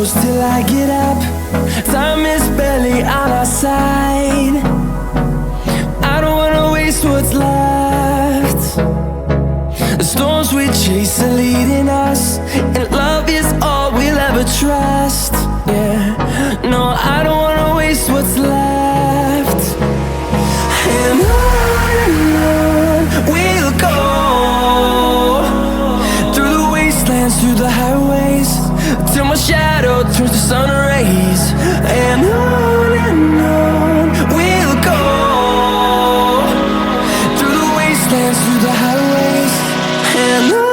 close till I get up. Time is barely on our side. I don't wanna waste what's left. The storms we chase are leading us, and love is all we'll ever trust. Yeah, no, I don't wanna waste what's left. And on we'll go, through the wastelands, through the highways, till my shadow turns to sun rays. And on we'll go, through the wastelands, through the highways, and on.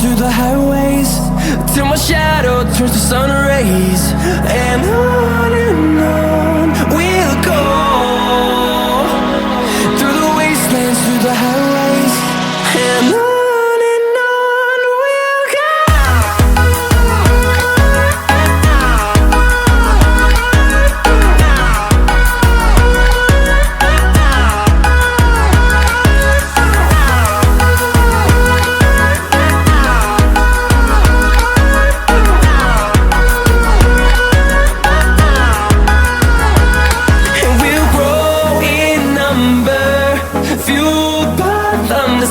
Through the highways, till my shadow turns to sun rays. And on we'll go, through the wastelands, through the highways, and on.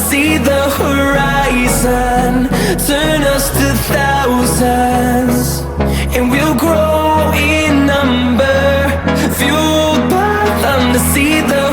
See the horizon turn us to thousands, and we'll grow in number, fueled by them to see the